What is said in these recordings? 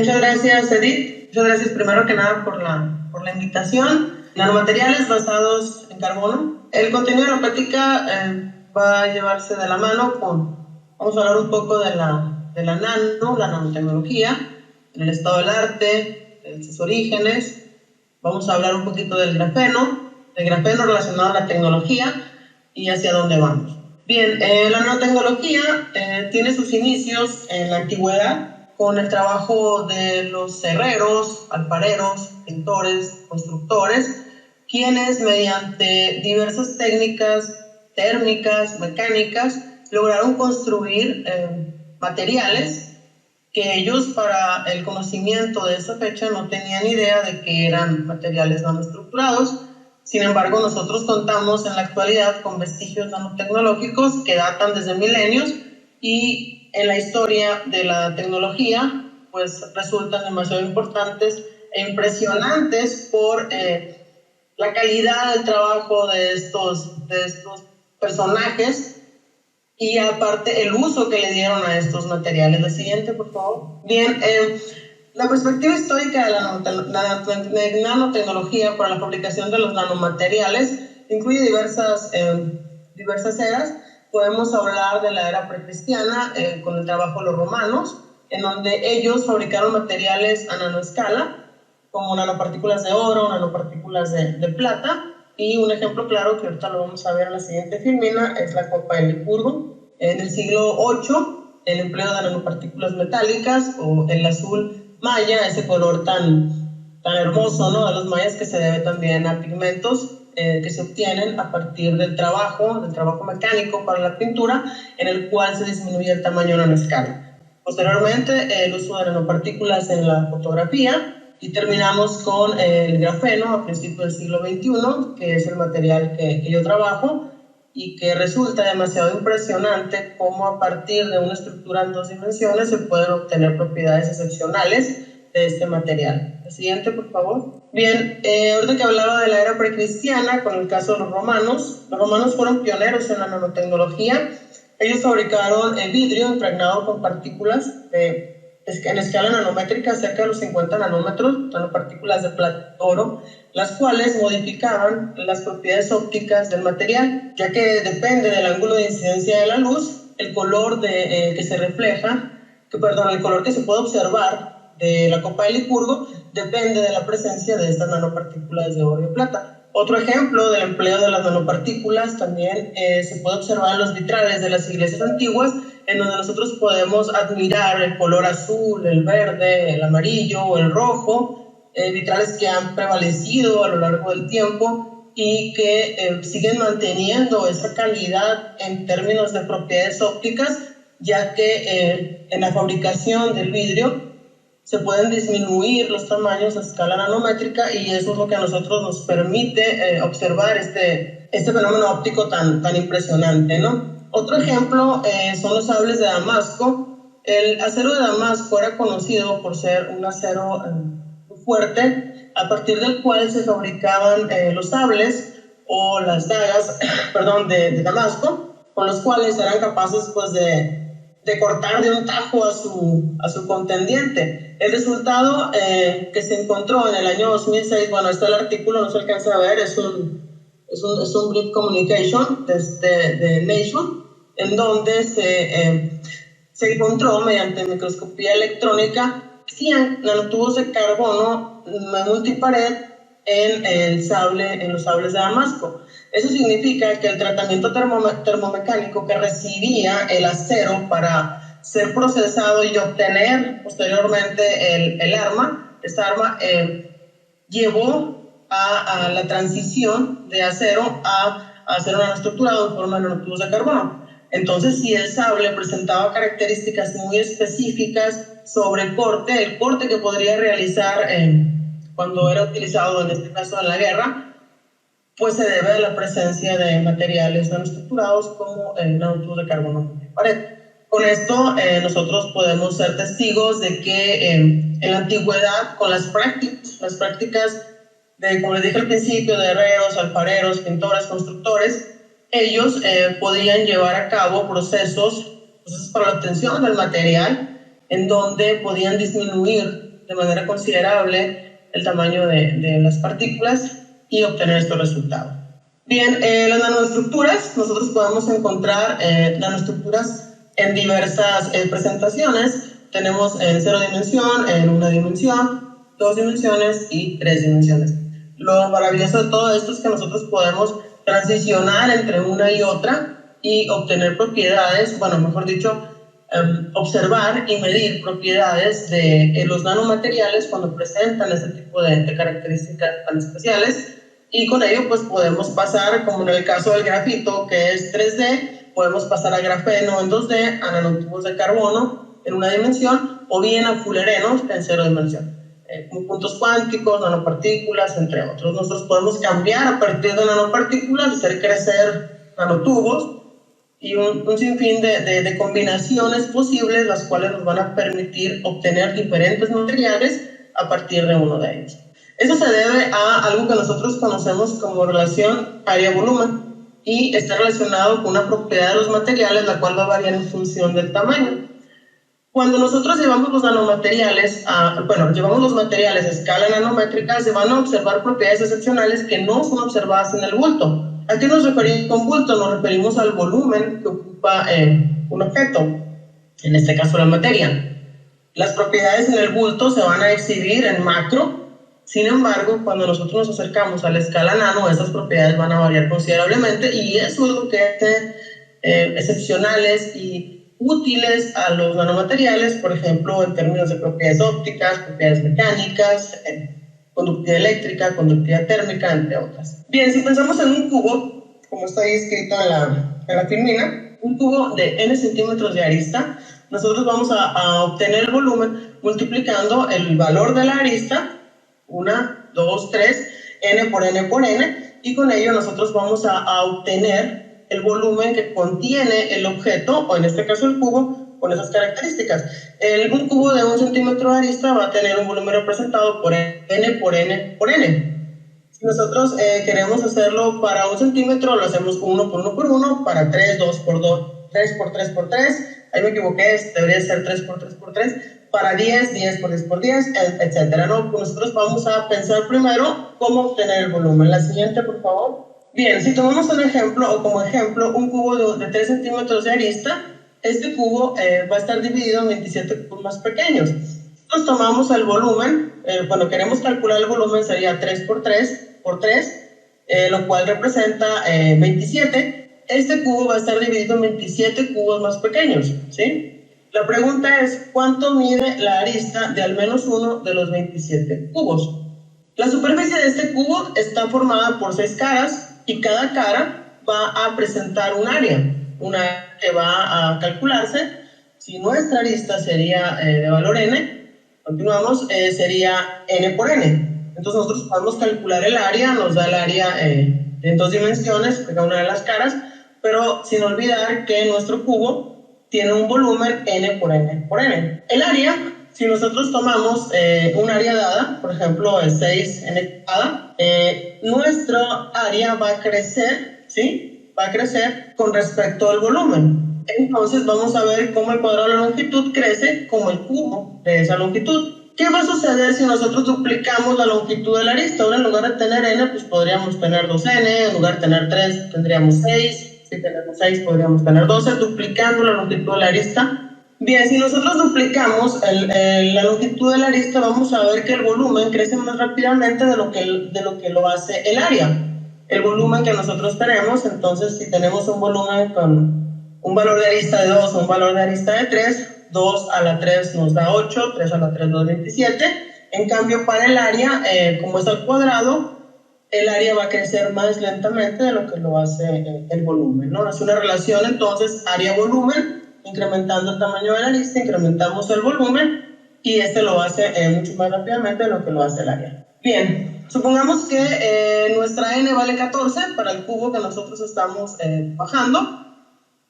Muchas gracias, Edith. Muchas gracias primero que nada por la invitación. Nanomateriales basados en carbono. El contenido de la plática va a llevarse de la mano vamos a hablar un poco de la nanotecnología, en el estado del arte, de sus orígenes. Vamos a hablar un poquito del grafeno relacionado a la tecnología y hacia dónde vamos. Bien, la nanotecnología tiene sus inicios en la antigüedad con el trabajo de los herreros, alfareros, pintores, constructores, quienes mediante diversas técnicas térmicas, mecánicas, lograron construir materiales que ellos, para el conocimiento de esa fecha, no tenían idea de que eran materiales nanoestructurados. Sin embargo, nosotros contamos en la actualidad con vestigios nanotecnológicos que datan desde milenios y en la historia de la tecnología pues resultan demasiado importantes e impresionantes por la calidad del trabajo de estos personajes y aparte el uso que le dieron a estos materiales. La siguiente, por favor. Bien, la perspectiva histórica de la nanotecnología para la fabricación de los nanomateriales incluye diversas eras. Podemos hablar de la era precristiana con el trabajo de los romanos, en donde ellos fabricaron materiales a nanoescala, como nanopartículas de oro, nanopartículas de plata, y un ejemplo claro que ahorita lo vamos a ver en la siguiente filmina es la copa de Licurgo. En el siglo VIII, el empleo de nanopartículas metálicas o el azul maya, ese color tan hermoso, ¿no?, de los mayas, que se debe también a pigmentos que se obtienen a partir del trabajo mecánico para la pintura, en el cual se disminuye el tamaño a nanoescala. Posteriormente, el uso de nanopartículas en la fotografía, y terminamos con el grafeno a principios del siglo XXI, que es el material que yo trabajo y que resulta demasiado impresionante cómo a partir de una estructura en 2 dimensiones se pueden obtener propiedades excepcionales de este material. La siguiente, por favor. Bien, ahorita que hablaba de la era precristiana, con el caso de los romanos fueron pioneros en la nanotecnología. Ellos fabricaron el vidrio impregnado con partículas en escala nanométrica, cerca de los 50 nanómetros, nanopartículas de plata, oro, las cuales modificaban las propiedades ópticas del material, ya que depende del ángulo de incidencia de la luz, el color que se refleja, el color que se puede observar de la copa de Licurgo depende de la presencia de estas nanopartículas de oro y plata. Otro ejemplo del empleo de las nanopartículas también se puede observar en los vitrales de las iglesias antiguas, en donde nosotros podemos admirar el color azul, el verde, el amarillo o el rojo, vitrales que han prevalecido a lo largo del tiempo y que siguen manteniendo esa calidad en términos de propiedades ópticas, ya que en la fabricación del vidrio se pueden disminuir los tamaños a escala nanométrica y eso es lo que a nosotros nos permite observar este fenómeno óptico tan impresionante, ¿no? Otro ejemplo son los sables de Damasco. El acero de Damasco era conocido por ser un acero fuerte, a partir del cual se fabricaban los sables o las dagas de Damasco, con los cuales eran capaces pues, de cortar de un tajo a su contendiente. El resultado que se encontró en el año 2006, bueno, está el artículo, no se alcanza a ver, es un brief communication de Nation, en donde se encontró mediante microscopía electrónica 100 nanotubos de carbono multipared en los sables de Damasco. Eso significa que el tratamiento termomecánico que recibía el acero para ser procesado y obtener posteriormente el arma, esta arma llevó a la transición de acero a acero nanoestructurado en forma de nanotubos de carbono. Entonces, si el sable presentaba características muy específicas sobre el corte que podría realizar cuando era utilizado, en este caso en la guerra, pues se debe a la presencia de materiales nanoestructurados como el nanotubos de carbono multipared. Con esto nosotros podemos ser testigos de que en la antigüedad, con las prácticas como les dije al principio, de herreros, alfareros, pintores, constructores, ellos podían llevar a cabo procesos para la obtención del material, en donde podían disminuir de manera considerable el tamaño de las partículas y obtener estos resultados. Bien, las nanoestructuras, nosotros podemos encontrar nanoestructuras en diversas presentaciones. Tenemos en 0 dimensión, en 1 dimensión, 2 dimensiones y 3 dimensiones. Lo maravilloso de todo esto es que nosotros podemos transicionar entre una y otra y obtener propiedades, bueno, mejor dicho, observar y medir propiedades de los nanomateriales cuando presentan este tipo de características tan especiales, y con ello pues podemos pasar, como en el caso del grafito, que es 3D, podemos pasar a grafeno en 2D, a nanotubos de carbono en 1 dimensión, o bien a fullerenos en 0 dimensión. Puntos cuánticos, nanopartículas, entre otros. Nosotros podemos cambiar a partir de nanopartículas, hacer crecer nanotubos, y un sinfín de combinaciones posibles, las cuales nos van a permitir obtener diferentes materiales a partir de uno de ellos. Eso se debe a algo que nosotros conocemos como relación área-volumen, y está relacionado con una propiedad de los materiales, la cual va a variar en función del tamaño. Cuando nosotros llevamos los nanomateriales, llevamos los materiales a escala nanométrica, se van a observar propiedades excepcionales que no son observadas en el bulto. ¿A qué nos referimos con bulto? Nos referimos al volumen que ocupa un objeto, en este caso la materia. Las propiedades en el bulto se van a exhibir en macro, sin embargo, cuando nosotros nos acercamos a la escala nano, esas propiedades van a variar considerablemente, y eso es lo que hace excepcionales y útiles a los nanomateriales, por ejemplo, en términos de propiedades ópticas, propiedades mecánicas, conductividad eléctrica, conductividad térmica, entre otras. Bien, si pensamos en un cubo, como está ahí escrito en la filmina, un cubo de n centímetros de arista, nosotros vamos a obtener el volumen multiplicando el valor de la arista, 1, 2, 3, n por n por n, y con ello nosotros vamos a obtener el volumen que contiene el objeto, o en este caso el cubo, con esas características. Un cubo de 1 centímetro de arista va a tener un volumen representado por n por n por n. Si nosotros queremos hacerlo para 1 centímetro, lo hacemos 1 por 1 por 1, para 3, 2 por 2, 3 por 3 por 3, ahí me equivoqué, debería ser 3 por 3 por 3, para 10, 10 por 10 por 10, etc. ¿No? Pues nosotros vamos a pensar primero cómo obtener el volumen. La siguiente, por favor. Bien, si tomamos un ejemplo, o como ejemplo, un cubo de 3 centímetros de arista, este cubo va a estar dividido en 27 cubos más pequeños. Entonces tomamos el volumen, cuando queremos calcular el volumen sería 3 por 3 por 3, lo cual representa 27. Este cubo va a estar dividido en 27 cubos más pequeños, ¿sí? La pregunta es, ¿cuánto mide la arista de al menos uno de los 27 cubos? La superficie de este cubo está formada por 6 caras, y cada cara va a presentar un área que va a calcularse. Si nuestra arista sería de valor n, continuamos, sería n por n. Entonces nosotros podemos calcular el área, nos da el área en 2 dimensiones, cada una de las caras, pero sin olvidar que nuestro cubo tiene un volumen n por n por n. El área, si nosotros tomamos un área dada, por ejemplo, 6n dada, nuestra área va a crecer, ¿sí? Va a crecer con respecto al volumen. Entonces vamos a ver cómo el cuadrado de la longitud crece como el cubo de esa longitud. ¿Qué va a suceder si nosotros duplicamos la longitud de la arista? Ahora en lugar de tener n, pues podríamos tener 2n, en lugar de tener 3 tendríamos 6, si tenemos 6 podríamos tener 12, duplicando la longitud de la arista. Bien, si nosotros duplicamos la longitud de la arista, vamos a ver que el volumen crece más rápidamente de lo que lo hace el área. El volumen que nosotros tenemos, entonces si tenemos un volumen con un valor de arista de 2 o un valor de arista de 3, 2 a la 3 nos da 8, 3 a la 3 nos da 27. En cambio, para el área, como es al cuadrado, el área va a crecer más lentamente de lo que lo hace el volumen, ¿no? Es una relación, entonces, área-volumen. Incrementando el tamaño de la arista, incrementamos el volumen, y este lo hace mucho más rápidamente de lo que lo hace el área. Bien, supongamos que nuestra n vale 14 para el cubo que nosotros estamos bajando.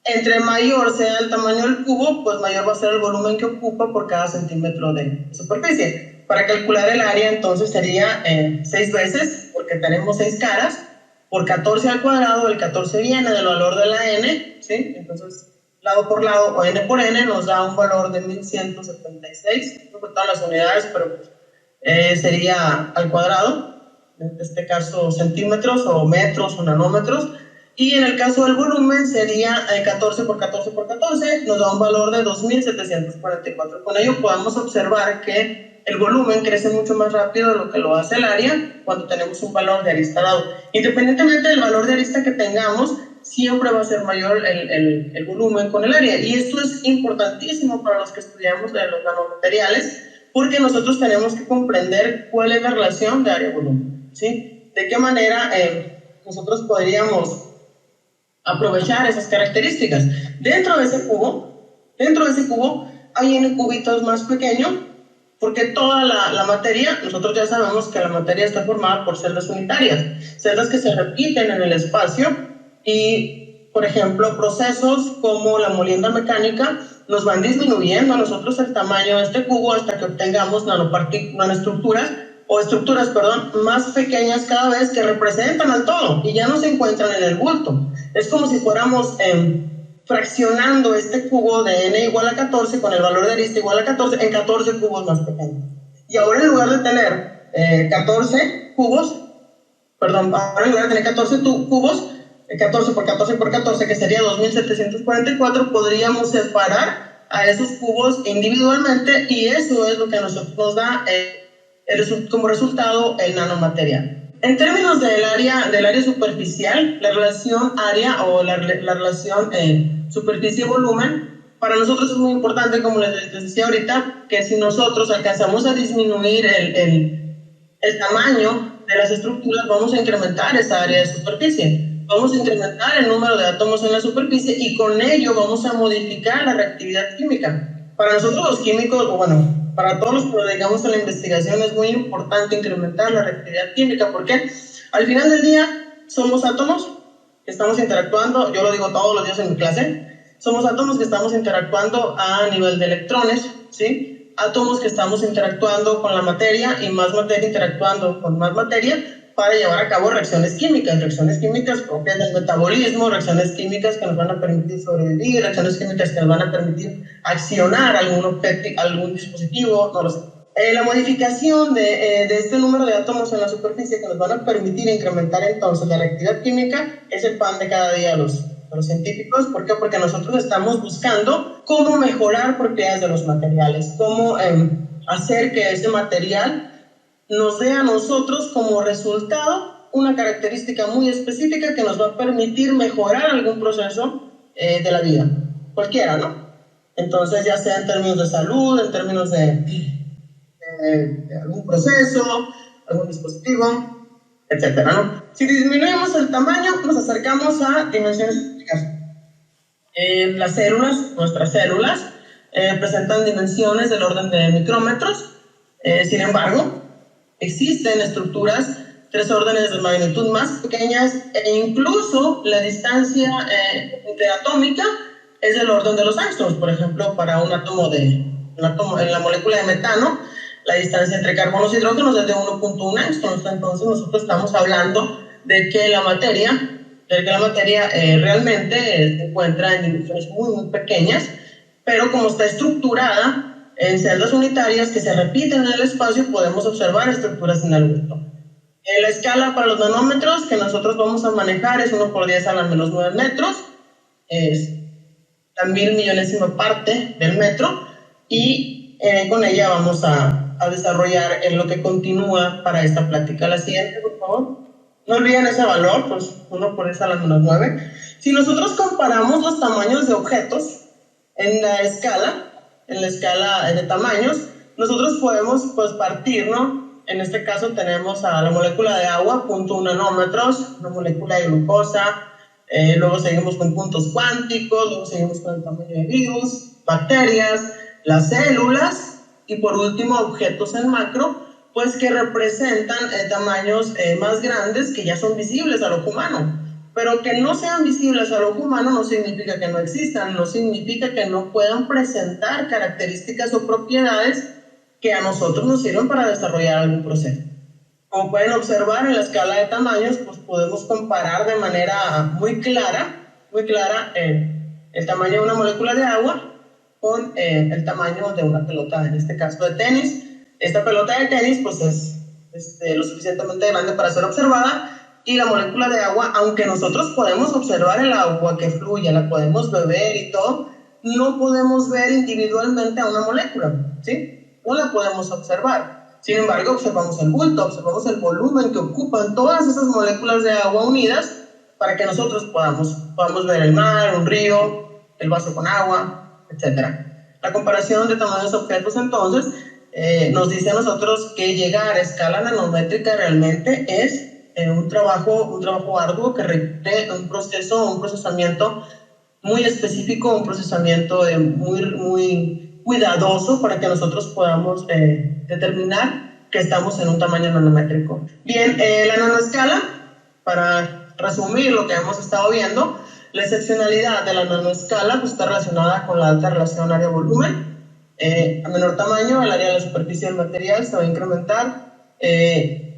Entre mayor sea el tamaño del cubo, pues mayor va a ser el volumen que ocupa por cada centímetro de superficie. Para calcular el área, entonces sería 6 veces, porque tenemos 6 caras, por 14 al cuadrado. El 14 viene del valor de la n, ¿sí? Entonces lado por lado, o n por n, nos da un valor de 1176, no con todas las unidades, pero sería al cuadrado, en este caso centímetros o metros o nanómetros, y en el caso del volumen sería 14 por 14 por 14, nos da un valor de 2744. Con ello podemos observar que el volumen crece mucho más rápido de lo que lo hace el área cuando tenemos un valor de arista dado. Independientemente del valor de arista que tengamos, siempre va a ser mayor el volumen con el área. Y esto es importantísimo para los que estudiamos de los nanomateriales, porque nosotros tenemos que comprender cuál es la relación de área-volumen, ¿sí? De qué manera nosotros podríamos aprovechar esas características. Dentro de ese cubo hay n cubitos más pequeños, porque toda la materia, nosotros ya sabemos que la materia está formada por celdas unitarias, celdas que se repiten en el espacio, y, por ejemplo, procesos como la molienda mecánica nos van disminuyendo a nosotros el tamaño de este cubo hasta que obtengamos nanoestructuras, o estructuras, perdón, más pequeñas cada vez, que representan al todo y ya no se encuentran en el bulto. Es como si fuéramos fraccionando este cubo de n igual a 14 con el valor de arista igual a 14 en 14 cubos más pequeños. Y ahora en lugar de tener 14 cubos, perdón, ahora en lugar de tener 14 cubos, 14 por 14 por 14, que sería 2744, podríamos separar a esos cubos individualmente, y eso es lo que a nosotros nos da como resultado el nanomaterial. En términos del área superficial, la relación área o la relación superficie-volumen, para nosotros es muy importante, como les decía ahorita, que si nosotros alcanzamos a disminuir el tamaño de las estructuras, vamos a incrementar esa área de superficie. Vamos a incrementar el número de átomos en la superficie y con ello vamos a modificar la reactividad química. Para nosotros los químicos, o bueno, para todos los que nos dedicamos a la investigación, es muy importante incrementar la reactividad química, porque al final del día somos átomos que estamos interactuando, yo lo digo todos los días en mi clase, somos átomos que estamos interactuando a nivel de electrones, ¿sí? Átomos que estamos interactuando con la materia y más materia interactuando con más materia para llevar a cabo reacciones químicas propias del metabolismo, reacciones químicas que nos van a permitir sobrevivir, reacciones químicas que nos van a permitir accionar algún dispositivo, no lo sé. La modificación de este número de átomos en la superficie que nos van a permitir incrementar entonces la reactividad química es el pan de cada día de los científicos. ¿Por qué? Porque nosotros estamos buscando cómo mejorar propiedades de los materiales, cómo hacer que ese material nos dé a nosotros como resultado una característica muy específica que nos va a permitir mejorar algún proceso de la vida, cualquiera, ¿no? Entonces, ya sea en términos de salud, en términos de algún proceso, algún dispositivo, etcétera, ¿no? Si disminuimos el tamaño, nos acercamos a dimensiones críticas. Nuestras células, presentan dimensiones del orden de micrómetros. Sin embargo, existen estructuras 3 órdenes de magnitud más pequeñas, e incluso la distancia interatómica es del orden de los angstroms. Por ejemplo, para un átomo en la molécula de metano, la distancia entre carbonos y hidrógenos es de 1.1 angstroms. Entonces nosotros estamos hablando de que la materia realmente se encuentra en dimensiones muy pequeñas, pero como está estructurada en celdas unitarias que se repiten en el espacio, podemos observar estructuras sin el bulto. La escala para los nanómetros que nosotros vamos a manejar es 1 por 10 a la menos 9 metros, es la 1000.000.000ª parte del metro, y con ella vamos a desarrollar lo que continúa para esta plática. La siguiente, por favor. No olviden ese valor, pues 1 por 10 a la menos 9. Si nosotros comparamos los tamaños de objetos en la escala de tamaños, nosotros podemos pues partir, ¿no? En este caso tenemos a la molécula de agua, 0.1 nanómetros, una molécula de glucosa, luego seguimos con puntos cuánticos, luego seguimos con el tamaño de virus, bacterias, las células, y por último objetos en macro, pues que representan tamaños más grandes, que ya son visibles al ojo humano. Pero que no sean visibles al ojo humano no significa que no existan, no significa que no puedan presentar características o propiedades que a nosotros nos sirven para desarrollar algún proceso. Como pueden observar en la escala de tamaños, pues podemos comparar de manera muy clara el tamaño de una molécula de agua con el tamaño de una pelota, en este caso de tenis. Esta pelota de tenis pues es lo suficientemente grande para ser observada, y la molécula de agua, aunque nosotros podemos observar el agua que fluye, la podemos beber y todo, no podemos ver individualmente a una molécula, ¿sí? No la podemos observar. Sin embargo, observamos el bulto, observamos el volumen que ocupan todas esas moléculas de agua unidas para que nosotros podamos ver el mar, un río, el vaso con agua, etc. La comparación de tamaños de objetos, entonces, nos dice a nosotros que llegar a escala nanométrica realmente es un trabajo arduo que requiere un procesamiento muy específico, un procesamiento muy cuidadoso para que nosotros podamos determinar que estamos en un tamaño nanométrico. Bien, la nanoescala, para resumir lo que hemos estado viendo, la excepcionalidad de la nanoescala pues, está relacionada con la alta relación área-volumen. A menor tamaño, el área de la superficie del material se va a incrementar,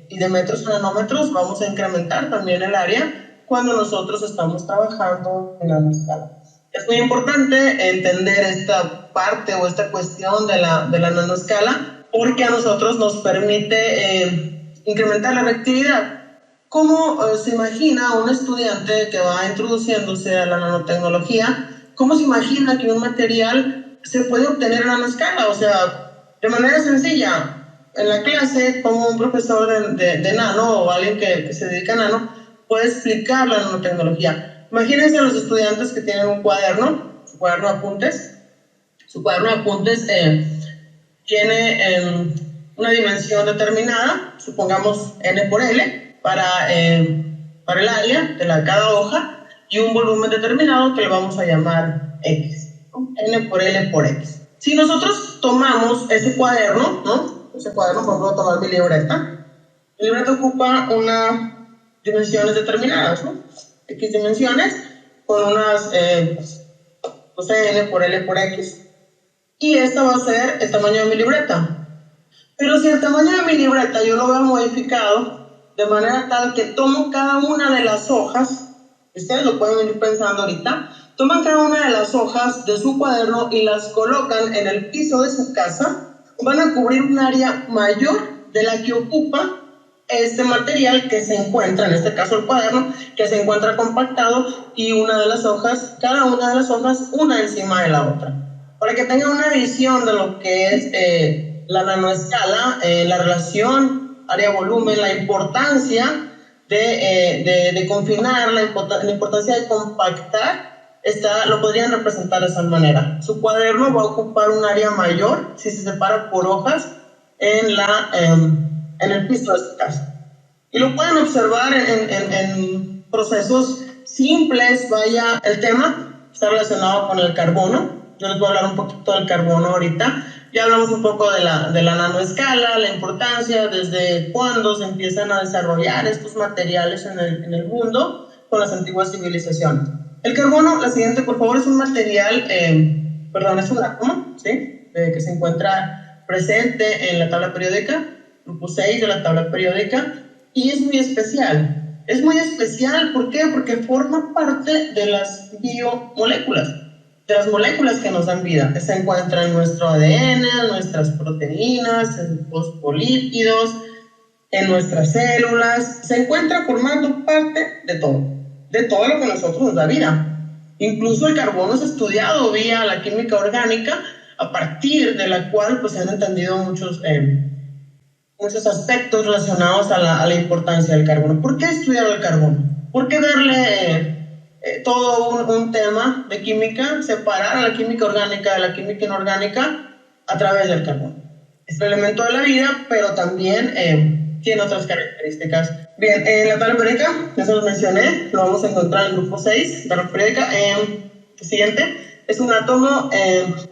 y de metros a nanómetros vamos a incrementar también el área cuando nosotros estamos trabajando en nanoescala. Es muy importante entender esta parte o esta cuestión de la nanoescala, porque a nosotros nos permite incrementar la reactividad. ¿Cómo se imagina un estudiante que va introduciéndose a la nanotecnología? ¿Cómo se imagina que un material se puede obtener a nanoescala? O sea, de manera sencilla, en la clase, como un profesor de nano o alguien que se dedica a nano puede explicar la nanotecnología. Imagínense a los estudiantes que tienen un cuaderno, su cuaderno de apuntes. Su cuaderno de apuntes tiene una dimensión determinada, supongamos n por l, para el área de cada hoja, y un volumen determinado que le vamos a llamar x, ¿no? N por l por x. Si nosotros tomamos ese cuaderno, ¿no? Ese cuaderno, por ejemplo, tomar mi libreta. Mi libreta ocupa unas dimensiones determinadas, ¿no? X dimensiones, con unas, no sé, n por l por x. Y esta va a ser el tamaño de mi libreta. Pero si el tamaño de mi libreta yo lo veo modificado de manera tal que tomo cada una de las hojas, ustedes lo pueden ir pensando ahorita, toman cada una de las hojas de su cuaderno y las colocan en el piso de su casa, van a cubrir un área mayor de la que ocupa este material que se encuentra, en este caso el cuaderno, que se encuentra compactado, y una de las hojas, cada una de las hojas, una encima de la otra. Para que tengan una visión de lo que es la nanoescala, la relación área-volumen, la importancia de confinar, la importancia de compactar, lo podrían representar de esa manera. Su cuaderno va a ocupar un área mayor si se separa por hojas en el piso de su casa. Y lo pueden observar en procesos simples. Vaya, el tema está relacionado con el carbono. Yo les voy a hablar un poquito del carbono ahorita. Ya hablamos un poco de la nanoescala, la importancia, desde cuándo se empiezan a desarrollar estos materiales en el mundo con las antiguas civilizaciones. El carbono, la siguiente por favor, es un material, es un átomo, ¿sí? Que se encuentra presente en la tabla periódica, grupo 6 de la tabla periódica, y es muy especial. Es muy especial, ¿por qué? Porque forma parte de las biomoléculas, de las moléculas que nos dan vida. Se encuentra en nuestro ADN, en nuestras proteínas, en los fosfolípidos, en nuestras células. Se encuentra formando parte de todo lo que a nosotros nos da vida. Incluso el carbono es estudiado vía la química orgánica, a partir de la cual pues, se han entendido muchos aspectos relacionados a la importancia del carbono. ¿Por qué estudiar el carbono? ¿Por qué darle todo un tema de química, separar a la química orgánica de la química inorgánica a través del carbono? Es un elemento de la vida, pero también tiene otras características. Bien, la tabla periódica, ya se los mencioné, lo vamos a encontrar en el grupo 6, tabla periódica. Siguiente, es un átomo.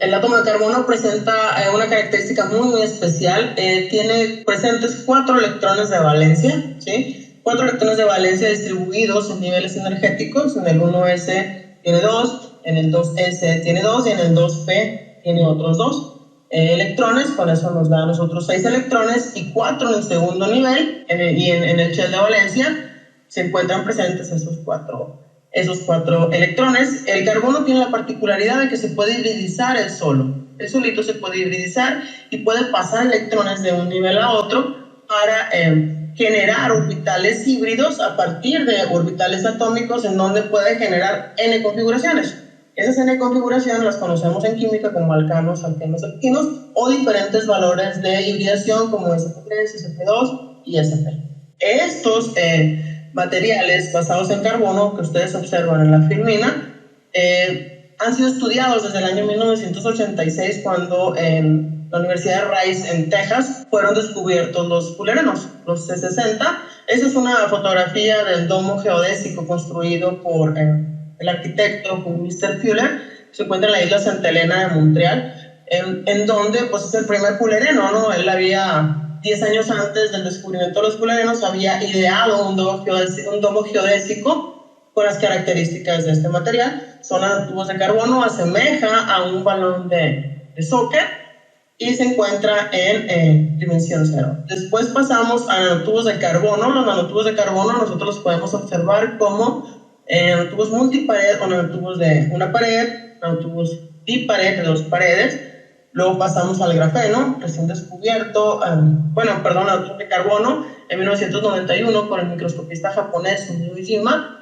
El átomo de carbono presenta una característica muy especial. Tiene presentes 4 electrones de valencia, ¿sí? 4 electrones de valencia distribuidos en niveles energéticos. En el 1s tiene 2, en el 2s tiene 2 y en el 2p tiene otros 2 electrones. Con eso nos da a nosotros 6 electrones y 4 en el segundo nivel, y en el shell de valencia se encuentran presentes esos 4 esos 4 electrones. El carbono tiene la particularidad de que se puede hibridizar él solo. El solito se puede hibridizar y puede pasar electrones de un nivel a otro para generar orbitales híbridos a partir de orbitales atómicos, en donde puede generar n configuraciones. Esas n configuraciones las conocemos en química como alcanos, alquenos, alquinos, o diferentes valores de hibridación como sp3, sp2 y sp. Estos materiales basados en carbono que ustedes observan en la filmina han sido estudiados desde el año 1986, cuando en la Universidad de Rice en Texas fueron descubiertos los fullerenos, los C60. Esa es una fotografía del domo geodésico construido por el arquitecto Mr. Fuller. Se encuentra en la isla Santa Elena de Montreal, en donde pues es el primer fullereno, ¿no? Él había 10 años antes del descubrimiento de los fullerenos había ideado un domo geodésico con las características de este material. Son nanotubos de carbono, asemeja a un balón de soccer y se encuentra en dimensión cero. Después pasamos a nanotubos de carbono. Los nanotubos de carbono nosotros los podemos observar como nanotubos multipared o nanotubos de una pared, nanotubos bipared de 2 paredes. Luego pasamos al grafeno, recién descubierto, nanotubos de carbono en 1991 por el microscopista japonés Sunio Ujima.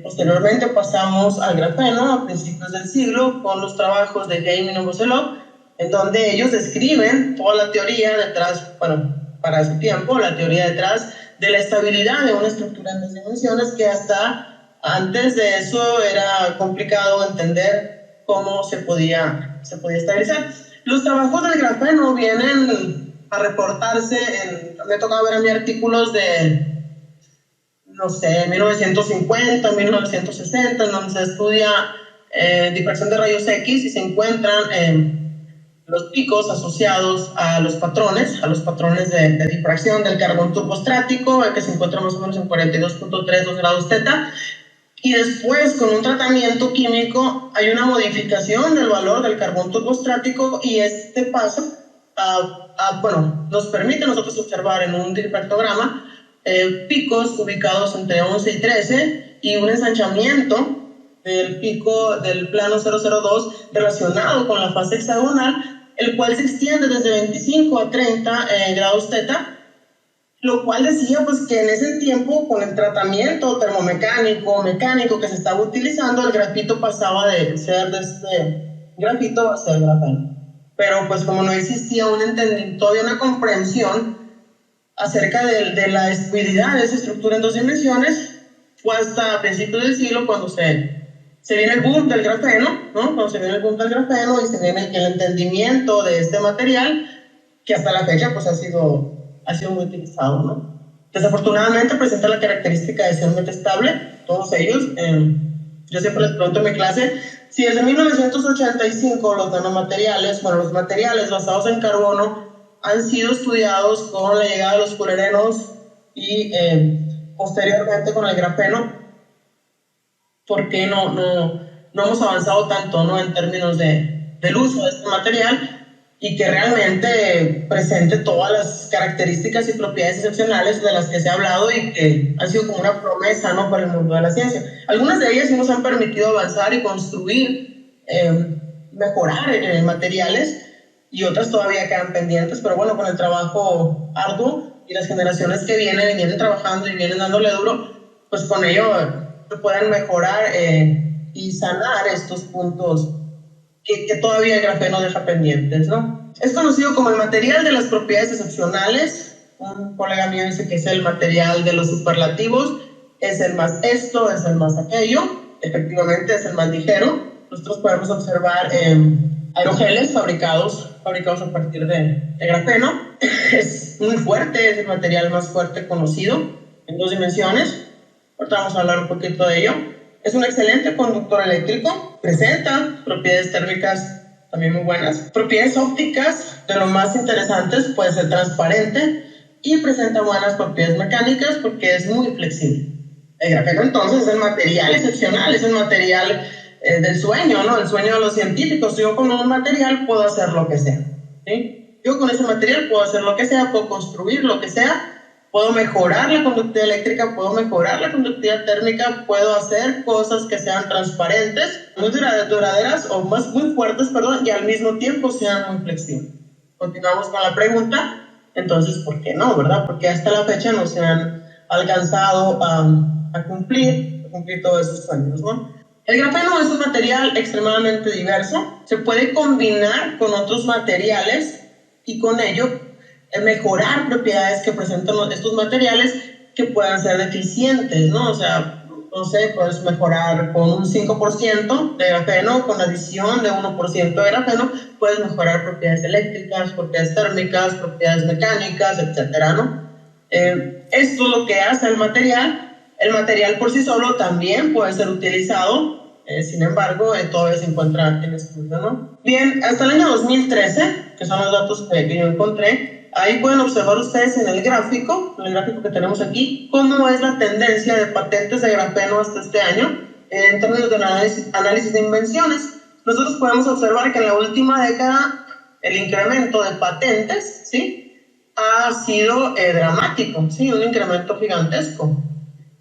Posteriormente pasamos al grafeno a principios del siglo con los trabajos de Gaiman y Novoselov, en donde ellos describen toda la teoría detrás, para ese tiempo, la teoría detrás de la estabilidad de una estructura en 2 dimensiones, que hasta antes de eso era complicado entender cómo se podía estabilizar. Los trabajos del grafeno vienen a reportarse, me tocaba ver a mí artículos de 1950, 1960, en donde se estudia dispersión de rayos X y se encuentran los picos asociados a los patrones de difracción del carbón turbostrático, que se encuentra más o menos en 42.32 grados θ, y después con un tratamiento químico hay una modificación del valor del carbón turbostrático, y este paso nos permite nosotros observar en un difractograma picos ubicados entre 11 y 13 y un ensanchamiento del pico del plano 002 relacionado con la fase hexagonal, el cual se extiende desde 25 a 30 grados θ, lo cual decía pues que en ese tiempo, con el tratamiento mecánico que se estaba utilizando, el grafito pasaba de ser de este grafito a ser grafeno. Pero pues como no existía todavía una comprensión acerca de la estabilidad de esa estructura en 2 dimensiones, fue hasta principios del siglo cuando se viene el boom del grafeno, ¿no? Cuando se viene el boom del grafeno y se viene el entendimiento de este material, que hasta la fecha pues ha sido muy utilizado, ¿no? Desafortunadamente presenta la característica de ser metastable, todos ellos. Yo siempre les pregunto en mi clase, si desde 1985 los materiales basados en carbono han sido estudiados con la llegada de los fullerenos y posteriormente con el grafeno, ¿por qué no hemos avanzado tanto, ¿no? En términos del uso de este material, y que realmente presente todas las características y propiedades excepcionales de las que se ha hablado y que han sido como una promesa, ¿no? Para el mundo de la ciencia? Algunas de ellas sí nos han permitido avanzar y construir, mejorar materiales, y otras todavía quedan pendientes, pero bueno, con el trabajo arduo y las generaciones que vienen trabajando y vienen dándole duro, pues con ello se pueden mejorar y sanar estos puntos que todavía el grafeno deja pendientes, ¿no? Es conocido como el material de las propiedades excepcionales. Un colega mío dice que es el material de los superlativos, es el más esto, es el más aquello, efectivamente es el más ligero. Nosotros podemos observar aerogeles fabricados a partir de grafeno. Es muy fuerte, es el material más fuerte conocido en 2 dimensiones. Ahorita vamos a hablar un poquito de ello. Es un excelente conductor eléctrico, presenta propiedades térmicas también muy buenas, propiedades ópticas de lo más interesantes, puede ser transparente, y presenta buenas propiedades mecánicas porque es muy flexible. El grafeno entonces es el material excepcional, es el material del sueño, ¿no? El sueño de los científicos. Yo con un material puedo hacer lo que sea, ¿sí? Yo con ese material puedo hacer lo que sea, puedo construir lo que sea, puedo mejorar la conductividad eléctrica, puedo mejorar la conductividad térmica, puedo hacer cosas que sean transparentes, muy duraderas o muy fuertes, perdón, y al mismo tiempo sean muy flexibles. Continuamos con la pregunta. Entonces, ¿por qué no, verdad? Porque hasta la fecha no se han alcanzado a cumplir todos esos sueños, ¿no? El grafeno es un material extremadamente diverso, se puede combinar con otros materiales y con ello mejorar propiedades que presentan estos materiales que puedan ser deficientes, ¿no? O sea, no sé, puedes mejorar con un 5% de grafeno, con adición de 1% de grafeno, puedes mejorar propiedades eléctricas, propiedades térmicas, propiedades mecánicas, etcétera, ¿no? Esto es lo que hace el material. El material por sí solo también puede ser utilizado, sin embargo, todavía se encuentra en estudio, ¿no? Bien, hasta el año 2013, que son los datos que yo encontré, ahí pueden observar ustedes en el gráfico que tenemos aquí, cómo es la tendencia de patentes de grafeno hasta este año, en términos de análisis de invenciones. Nosotros podemos observar que en la última década el incremento de patentes, ¿sí?, ha sido dramático, ¿sí?, un incremento gigantesco.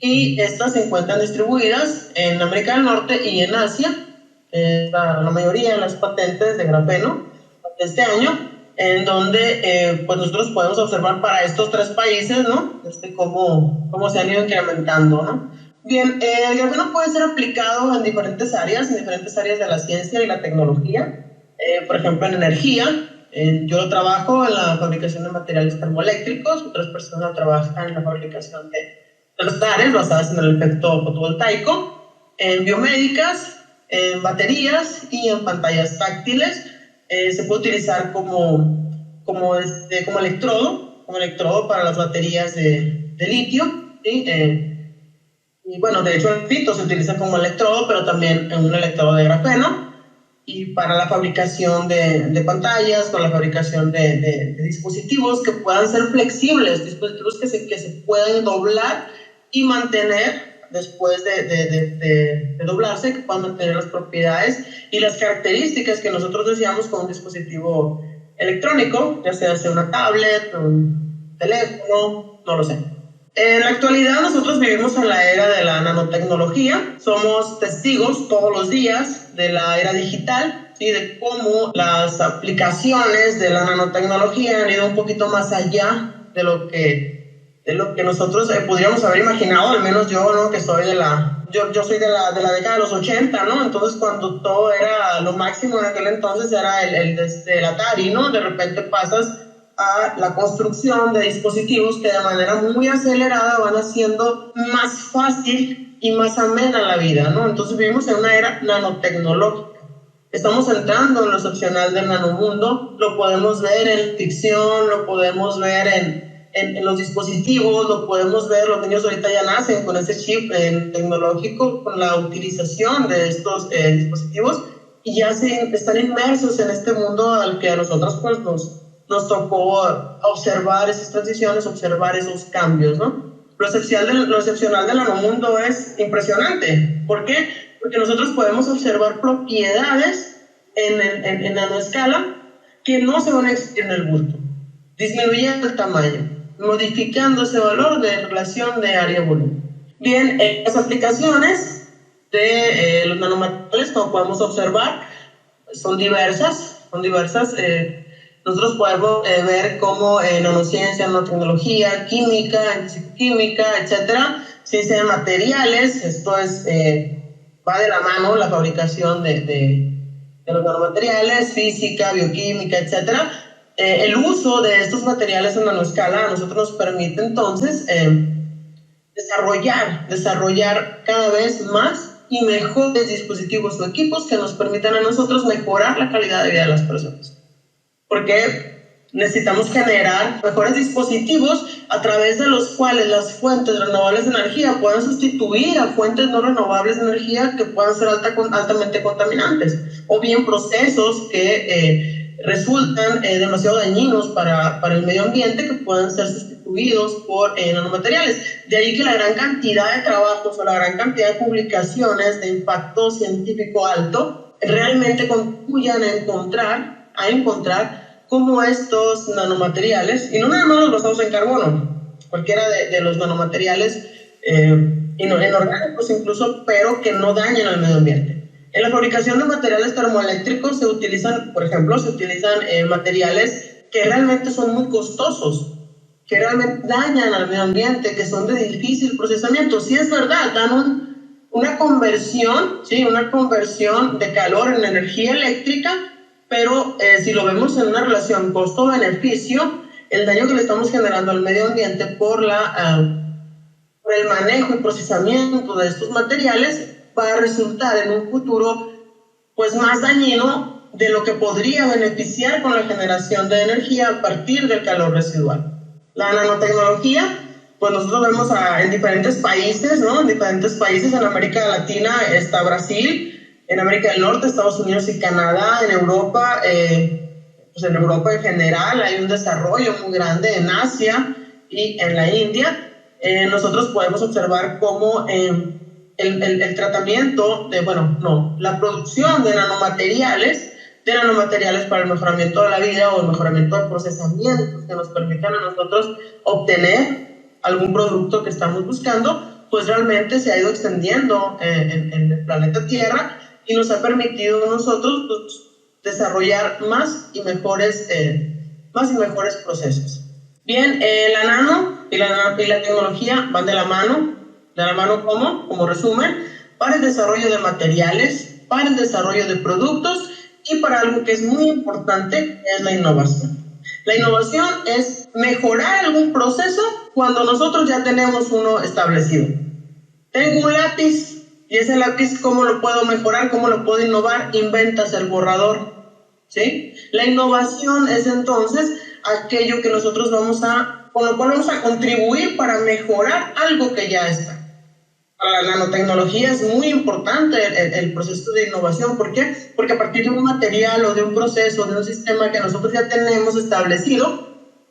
Y estas se encuentran distribuidas en América del Norte y en Asia. La mayoría de las patentes de grafeno de este año, en donde pues nosotros podemos observar para estos tres países, ¿no?, cómo se han ido incrementando, ¿no? Bien, el grafeno puede ser aplicado en diferentes áreas de la ciencia y la tecnología. Por ejemplo, en energía. Yo trabajo en la fabricación de materiales termoeléctricos, otras personas trabajan en la fabricación de los tares basadas en el efecto fotovoltaico, en biomédicas, en baterías y en pantallas táctiles. Se puede utilizar como electrodo para las baterías de litio, ¿sí? Y bueno, de hecho el fito se utiliza como electrodo, pero también en un electrodo de grafeno, y para la fabricación de pantallas, con la fabricación de dispositivos que puedan ser flexibles, dispositivos que se puedan doblar y mantener después de doblarse, que puedan mantener las propiedades y las características que nosotros deseamos con un dispositivo electrónico, ya sea una tablet, un teléfono, no lo sé. En la actualidad nosotros vivimos en la era de la nanotecnología, somos testigos todos los días de la era digital, ¿sí?, de cómo las aplicaciones de la nanotecnología han ido un poquito más allá de lo que nosotros pudiéramos haber imaginado, al menos yo, ¿no?, que soy yo soy de la década de los 80, ¿no? Entonces cuando todo era lo máximo en aquel entonces era el Atari, ¿no? De repente pasas a la construcción de dispositivos que de manera muy acelerada van haciendo más fácil y más amena la vida, ¿no? Entonces vivimos en una era nanotecnológica. Estamos entrando en lo excepcional del nanomundo, lo podemos ver en ficción, lo podemos ver en los dispositivos, lo podemos ver, los niños ahorita ya nacen con ese chip tecnológico, con la utilización de estos dispositivos, y ya están inmersos en este mundo al que a nosotros pues nos tocó observar esas transiciones, observar esos cambios, ¿no? Lo excepcional del nanomundo es impresionante. ¿Por qué? Porque nosotros podemos observar propiedades en nanoescala que no se van a existir en el bulto, disminuyendo el tamaño, modificando ese valor de relación de área-volumen. Bien, las aplicaciones de los nanomateriales, como podemos observar, son diversas. Nosotros podemos ver cómo nanociencia, nanotecnología, química, química, etcétera, ciencia de materiales, esto es, va de la mano la fabricación de los nanomateriales, física, bioquímica, etcétera. El uso de estos materiales en nanoescala a nosotros nos permite entonces desarrollar cada vez más y mejores dispositivos o equipos que nos permitan a nosotros mejorar la calidad de vida de las personas. Porque necesitamos generar mejores dispositivos a través de los cuales las fuentes renovables de energía puedan sustituir a fuentes no renovables de energía que puedan ser altamente contaminantes, o bien procesos que resultan demasiado dañinos para el medio ambiente, que puedan ser sustituidos por nanomateriales. De ahí que la gran cantidad de trabajos o la gran cantidad de publicaciones de impacto científico alto realmente contribuyan a encontrar cómo estos nanomateriales, y no nada más los basados en carbono, cualquiera de los nanomateriales inorgánicos incluso, pero que no dañen al medio ambiente. En la fabricación de materiales termoeléctricos se utilizan, por ejemplo, materiales que realmente son muy costosos, que realmente dañan al medio ambiente, que son de difícil procesamiento. Sí, es verdad, dan una conversión, ¿sí? Una conversión de calor en energía eléctrica, pero si lo vemos en una relación costo-beneficio, el daño que le estamos generando al medio ambiente por el manejo y procesamiento de estos materiales va a resultar en un futuro pues más dañino de lo que podría beneficiar con la generación de energía a partir del calor residual. La nanotecnología, pues nosotros vemos en diferentes países, ¿no? En diferentes países. En América Latina está Brasil, en América del Norte, Estados Unidos y Canadá, en Europa, pues en Europa en general hay un desarrollo muy grande, en Asia y en la India. Nosotros podemos observar cómo el tratamiento la producción de nanomateriales para el mejoramiento de la vida o el mejoramiento del procesamiento que nos permitan a nosotros obtener algún producto que estamos buscando, pues realmente se ha ido extendiendo en el planeta Tierra y nos ha permitido a nosotros pues, desarrollar más y mejores procesos. Bien, la nano y la tecnología van de la mano como resumen, para el desarrollo de materiales, para el desarrollo de productos y para algo que es muy importante, es la innovación. La innovación es mejorar algún proceso cuando nosotros ya tenemos uno establecido. Tengo un lápiz y ese lápiz, ¿cómo lo puedo mejorar? ¿Cómo lo puedo innovar? Inventas el borrador, ¿sí? La innovación es entonces aquello que nosotros con lo cual vamos a contribuir para mejorar algo que ya está. Para la nanotecnología es muy importante el proceso de innovación. ¿Por qué? Porque a partir de un material o de un proceso, de un sistema que nosotros ya tenemos establecido,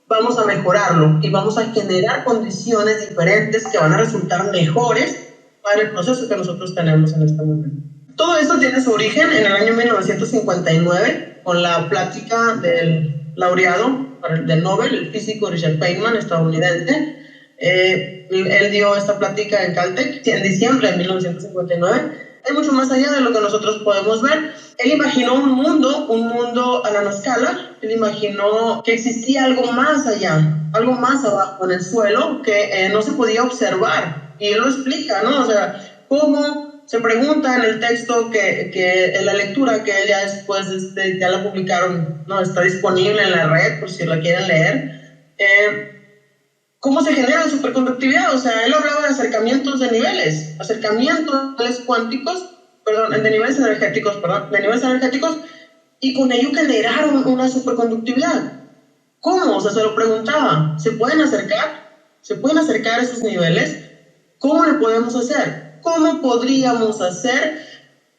vamos a mejorarlo y vamos a generar condiciones diferentes que van a resultar mejores para el proceso que nosotros tenemos en este momento. Todo esto tiene su origen en el año 1959 con la plática del laureado del Nobel, el físico Richard Feynman, estadounidense. Él dio esta plática en Caltech en diciembre de 1959. Es mucho más allá de lo que nosotros podemos ver. Él imaginó un mundo a nanoscala. Él imaginó que existía algo más allá, algo más abajo en el suelo que no se podía observar. Y él lo explica, ¿no? O sea, cómo se pregunta en el texto que en la lectura que ya después ya la publicaron, ¿no? Está disponible en la red por si la quieren leer. ¿Cómo se genera la superconductividad? O sea, él hablaba de acercamientos de niveles cuánticos, de niveles energéticos, y con ello generaron una superconductividad. ¿Cómo? O sea, se lo preguntaba. ¿Se pueden acercar? ¿Se pueden acercar a esos niveles? ¿Cómo le podemos hacer? ¿Cómo podríamos hacer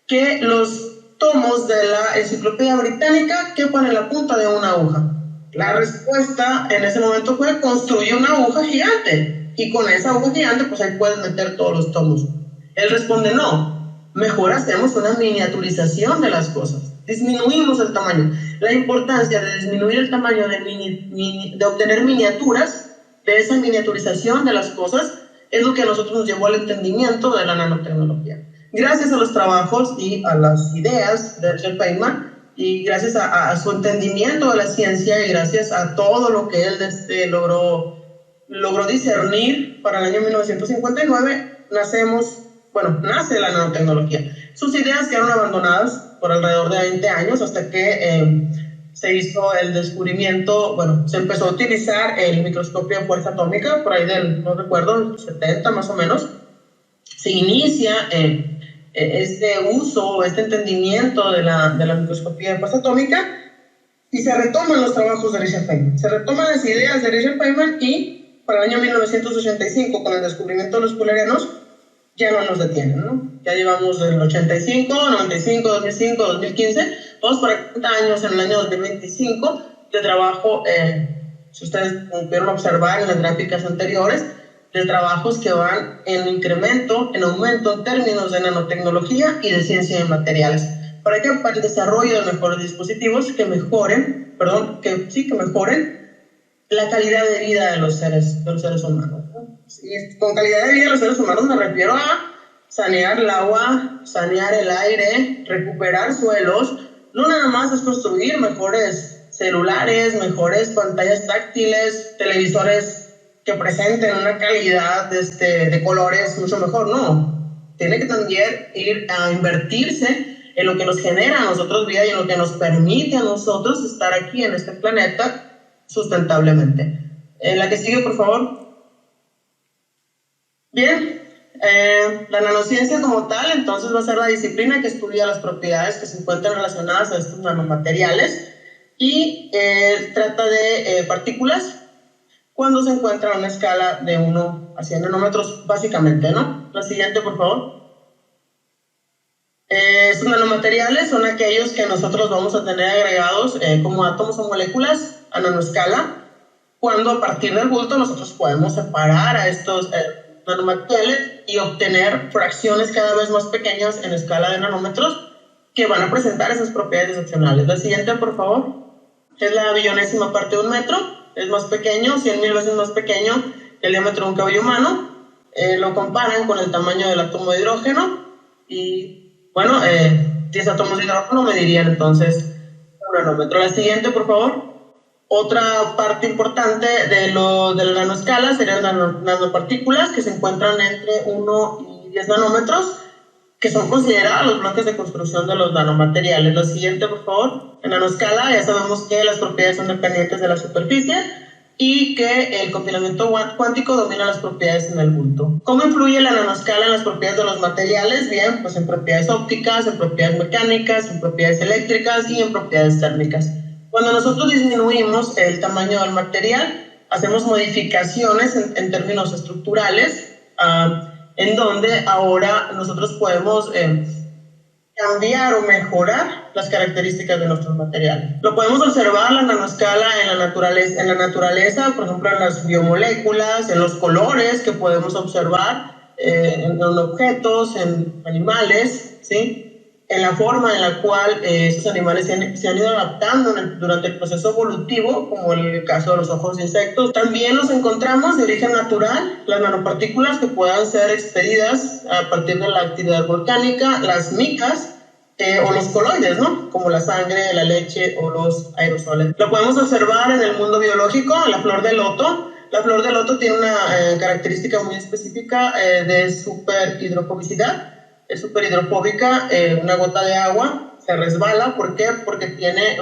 que los tomos de la Enciclopedia Británica quepan en la punta de una aguja? La respuesta en ese momento fue construir una aguja gigante y con esa aguja gigante pues ahí puedes meter todos los tomos. Él responde no, mejor hacemos una miniaturización de las cosas, disminuimos el tamaño. La importancia de disminuir el tamaño, de obtener miniaturas, de esa miniaturización de las cosas, es lo que a nosotros nos llevó al entendimiento de la nanotecnología. Gracias a los trabajos y a las ideas de Richard Feynman, y gracias a su entendimiento de la ciencia y gracias a todo lo que él logró discernir para el año 1959, nace la nanotecnología. Sus ideas quedaron abandonadas por alrededor de 20 años hasta que se hizo el descubrimiento, se empezó a utilizar el microscopio de fuerza atómica, por ahí no recuerdo, 70 más o menos. Se inicia este uso, este entendimiento de la microscopía de fuerza atómica y se retoman los trabajos de Richard Feynman. Se retoman las ideas de Richard Feynman y para el año 1985, con el descubrimiento de los fullerenos, ya no nos detienen, ¿no? Ya llevamos del 85, 95, 2005, 2015, vamos para 40 años en el año 2025 de trabajo, si ustedes pudieron observar en las gráficas anteriores, de trabajos que van en incremento, en aumento en términos de nanotecnología y de ciencia de materiales. Para el desarrollo de mejores dispositivos que mejoren la calidad de vida de los seres humanos, ¿no? Y con calidad de vida de los seres humanos me refiero a sanear el agua, sanear el aire, recuperar suelos. No nada más es construir mejores celulares, mejores pantallas táctiles, televisores que presenten una calidad de colores mucho mejor, no. Tiene que también ir a invertirse en lo que nos genera a nosotros vida y en lo que nos permite a nosotros estar aquí en este planeta sustentablemente. La que sigue, por favor. Bien, la nanociencia como tal, entonces va a ser la disciplina que estudia las propiedades que se encuentran relacionadas a estos nanomateriales y trata de partículas cuando se encuentra a una escala de 1 a 100 nanómetros, básicamente, ¿no? La siguiente, por favor. Estos nanomateriales son aquellos que nosotros vamos a tener agregados como átomos o moléculas a nanoescala, cuando a partir del bulto nosotros podemos separar a estos nanomateriales y obtener fracciones cada vez más pequeñas en escala de nanómetros que van a presentar esas propiedades excepcionales. La siguiente, por favor, es la billonésima parte de un metro, es más pequeño, 100.000 veces más pequeño que el diámetro de un cabello humano. Lo comparan con el tamaño del átomo de hidrógeno y, bueno, 10 átomos de hidrógeno medirían entonces un nanómetro. La siguiente, por favor. Otra parte importante de la nanoescala serían nanopartículas que se encuentran entre 1 y 10 nanómetros, que son consideradas los bloques de construcción de los nanomateriales. La siguiente, por favor. En nanoescala ya sabemos que las propiedades son dependientes de la superficie y que el confinamiento cuántico domina las propiedades en el bulto. ¿Cómo influye la nanoescala en las propiedades de los materiales? Bien, pues en propiedades ópticas, en propiedades mecánicas, en propiedades eléctricas y en propiedades térmicas. Cuando nosotros disminuimos el tamaño del material, hacemos modificaciones en términos estructurales, en donde ahora nosotros podemos cambiar o mejorar las características de nuestros materiales. Lo podemos observar a la nanoescala en la naturaleza, por ejemplo en las biomoléculas, en los colores que podemos observar en objetos, en animales, ¿sí? En la forma en la cual esos animales se han ido adaptando durante el proceso evolutivo, como en el caso de los ojos de insectos. También los encontramos de origen natural, las nanopartículas que puedan ser expedidas a partir de la actividad volcánica, las micas o los coloides, ¿no? Como la sangre, la leche o los aerosoles. Lo podemos observar en el mundo biológico, en la flor de loto. La flor de loto tiene una característica muy específica de superhidrofobicidad. Es superhidrofóbica, una gota de agua se resbala. ¿Por qué? Porque tiene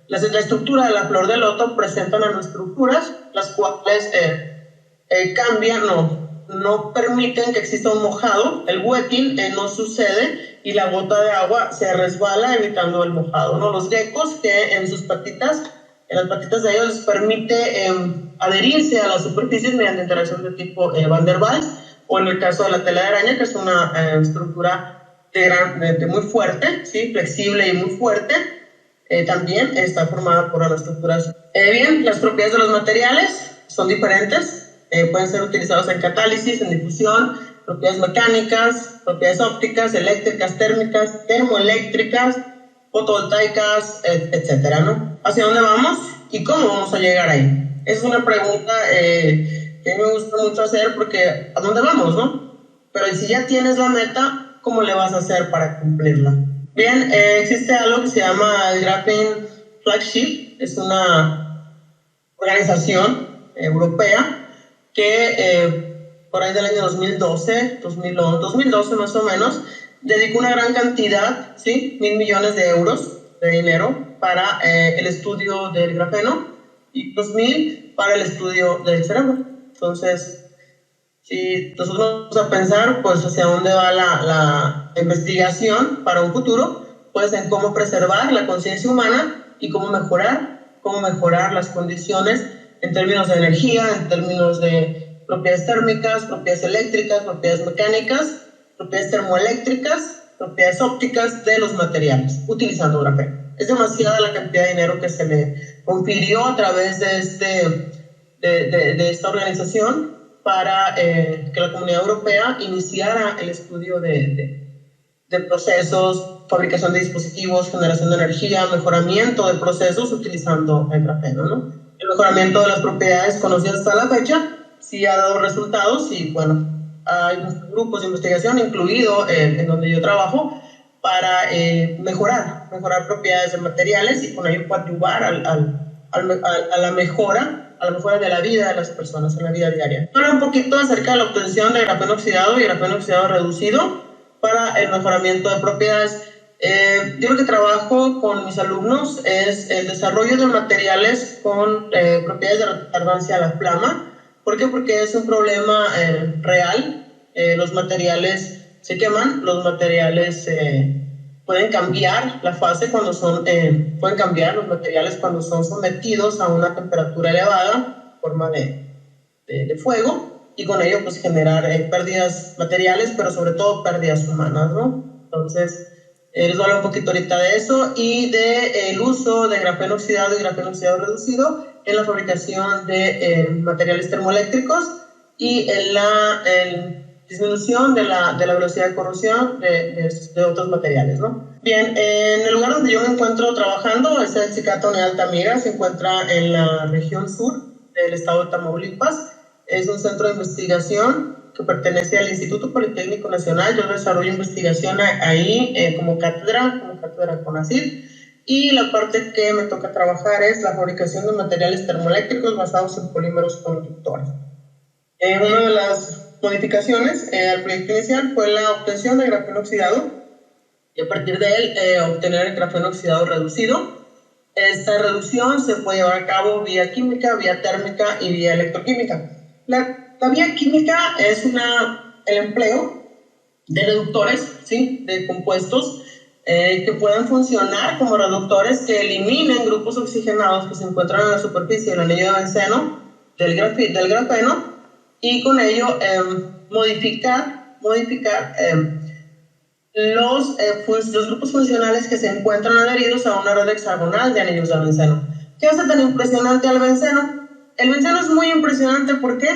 la estructura de la flor de loto presenta nanoestructuras, las cuales cambian, no permiten que exista un mojado. El wetting no sucede y la gota de agua se resbala evitando el mojado, ¿no? Los geckos, que en sus patitas, en las patitas de ellos les permite adherirse a las superficies mediante interacción de tipo Van der Waals, o en el caso de la tela de araña, que es una estructura muy fuerte, ¿sí? Flexible y muy fuerte, también está formada por nanoestructuras. Bien, las propiedades de los materiales son diferentes, pueden ser utilizados en catálisis, en difusión, propiedades mecánicas, propiedades ópticas, eléctricas, térmicas, termoeléctricas, fotovoltaicas, etcétera, ¿no? ¿Hacia dónde vamos y cómo vamos a llegar ahí? Es una pregunta que me gusta mucho hacer, porque ¿a dónde vamos, no? Pero si ya tienes la meta, ¿cómo le vas a hacer para cumplirla? Bien, existe algo que se llama el Graphene Flagship, es una organización europea que por ahí del año 2012 más o menos, dedicó una gran cantidad, ¿sí? 1.000 millones de euros de dinero para el estudio del grafeno y 2.000 para el estudio del cerebro. Entonces, si nosotros vamos a pensar, pues, hacia dónde va la investigación para un futuro, pues en cómo preservar la conciencia humana y cómo mejorar las condiciones en términos de energía, en términos de propiedades térmicas, propiedades eléctricas, propiedades mecánicas, propiedades termoeléctricas, propiedades ópticas de los materiales, utilizando grafeno. Es demasiada la cantidad de dinero que se le confirió a través de esta organización para que la Comunidad Europea iniciara el estudio de procesos, fabricación de dispositivos, generación de energía, mejoramiento de procesos utilizando el grafeno, ¿no? el mejoramiento de las propiedades conocidas hasta la fecha sí ha dado resultados y bueno, hay grupos de investigación, incluido en donde yo trabajo, para mejorar propiedades de materiales y con ello coadyuvar a la mejora de la vida de las personas en la vida diaria. Hablar un poquito acerca de la obtención de grafeno oxidado y grafeno oxidado reducido para el mejoramiento de propiedades. Yo lo que trabajo con mis alumnos es el desarrollo de materiales con propiedades de retardancia a la flama. ¿Por qué? Porque es un problema real. Los materiales se queman, los materiales pueden cambiar la fase cuando son, pueden cambiar los materiales cuando son sometidos a una temperatura elevada, forma de fuego, y con ello pues generar pérdidas materiales, pero sobre todo pérdidas humanas, ¿no? Entonces, les voy a hablar un poquito ahorita de eso y del uso de grafeno oxidado y grafeno oxidado reducido en la fabricación de materiales termoeléctricos y en la disminución de la velocidad de corrosión de otros materiales, ¿no? Bien, en el lugar donde yo me encuentro trabajando es el CICATA Unidad Altamira, se encuentra en la región sur del estado de Tamaulipas. Es un centro de investigación que pertenece al Instituto Politécnico Nacional. Yo desarrollo investigación ahí como cátedra CONACYT, y la parte que me toca trabajar es la fabricación de materiales termoeléctricos basados en polímeros conductores. Una de las modificaciones al proyecto inicial fue la obtención de grafeno oxidado y a partir de él obtener el grafeno oxidado reducido. Esta reducción se puede llevar a cabo vía química, vía térmica y vía electroquímica. La vía química es el empleo de reductores, ¿sí?, de compuestos que puedan funcionar como reductores que eliminen grupos oxigenados que se encuentran en la superficie del anillo de benceno del grafeno, y con ello modificar los grupos funcionales que se encuentran adheridos a una red hexagonal de anillos de benceno. ¿Qué hace tan impresionante al benceno? El benceno es muy impresionante, ¿por qué?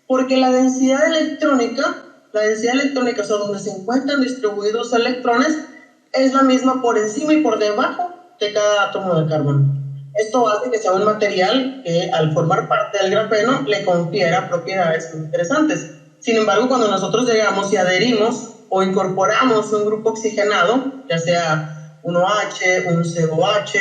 Porque la densidad electrónica, o sea, donde se encuentran distribuidos electrones, es la misma por encima y por debajo de cada átomo de carbono. Esto hace que sea un material que, al formar parte del grafeno, le confiera propiedades muy interesantes. Sin embargo, cuando nosotros llegamos y adherimos o incorporamos un grupo oxigenado, ya sea un OH, un COH,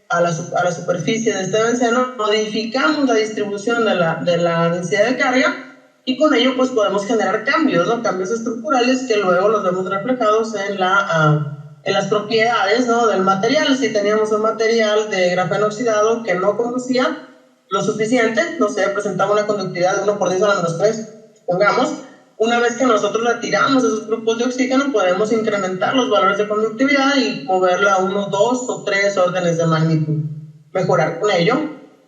a la superficie de este benceno, modificamos la distribución de la densidad de carga, y con ello pues podemos generar cambios, ¿no?, cambios estructurales que luego los vemos reflejados en las propiedades, ¿no?, del material. Si teníamos un material de grafeno oxidado que no conducía lo suficiente, no sé, presentaba una conductividad de 1 por 10 a la menos 3, supongamos, una vez que nosotros retiramos esos grupos de oxígeno, podemos incrementar los valores de conductividad y moverla a 1, 2 o 3 órdenes de magnitud. Mejorar con ello,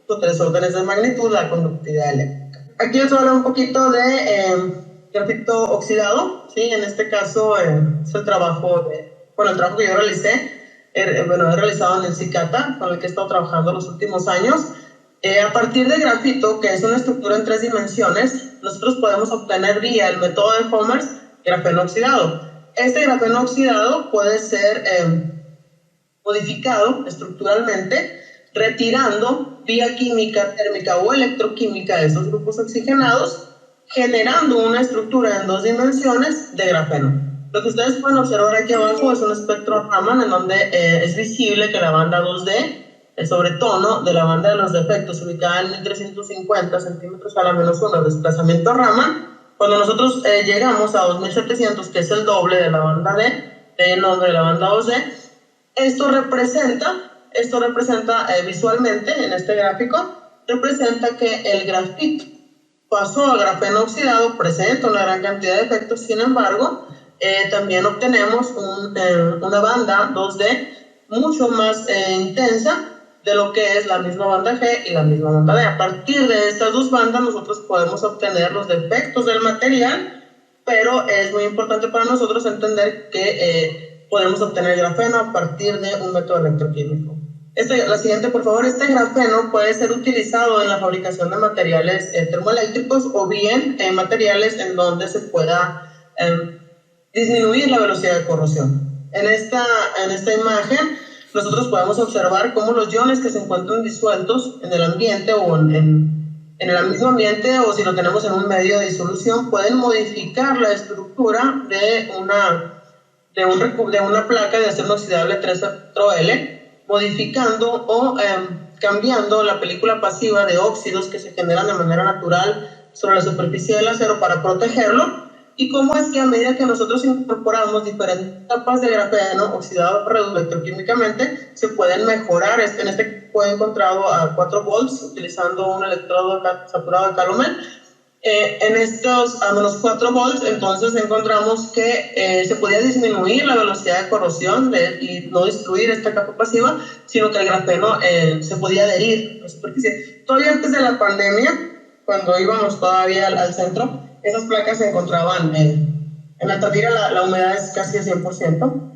o 3 órdenes de magnitud, la conductividad eléctrica. Aquí les voy a hablar un poquito de grafito oxidado, ¿sí? En este caso es el trabajo que yo realicé, he realizado en el CICATA, con el que he estado trabajando los últimos años. A partir de grafito, que es una estructura en 3 dimensiones, nosotros podemos obtener vía el método de Fomers grafeno oxidado. Este grafeno oxidado puede ser modificado estructuralmente, retirando vía química, térmica o electroquímica de esos grupos oxigenados, generando una estructura en 2 dimensiones de grafeno. Lo que ustedes pueden observar aquí abajo es un espectro Raman, en donde es visible que la banda 2D, el sobretono de la banda de los defectos, ubicada en 1350 centímetros a la menos 1, desplazamiento Raman, cuando nosotros llegamos a 2700, que es el doble de la banda D, de nombre de la banda 2D, esto representa visualmente en este gráfico, representa que el grafito pasó a grafeno oxidado, presenta una gran cantidad de efectos. Sin embargo, también obtenemos una banda 2D mucho más intensa de lo que es la misma banda G y la misma banda D. A partir de estas 2 bandas nosotros podemos obtener los defectos del material, pero es muy importante para nosotros entender que podemos obtener grafeno a partir de un método electroquímico. La siguiente, por favor. Este grafeno puede ser utilizado en la fabricación de materiales termoeléctricos, o bien en materiales en donde se pueda disminuir la velocidad de corrosión. En esta imagen nosotros podemos observar cómo los iones que se encuentran disueltos en el ambiente o en el mismo ambiente, o si lo tenemos en un medio de disolución, pueden modificar la estructura de una placa de acero inoxidable 3-4L, modificando o cambiando la película pasiva de óxidos que se generan de manera natural sobre la superficie del acero para protegerlo, y cómo es que a medida que nosotros incorporamos diferentes capas de grafeno oxidado electroquímicamente, se pueden mejorar. En este fue encontrado a 4 volts utilizando un electrodo saturado de calomel. En estos a menos 4 volts, entonces encontramos que se podía disminuir la velocidad de corrosión y no destruir esta capa pasiva, sino que el grafeno se podía adherir a la superficie. Todavía antes de la pandemia, cuando íbamos todavía al centro, esas placas se encontraban en Altamira, la humedad es casi de 100%,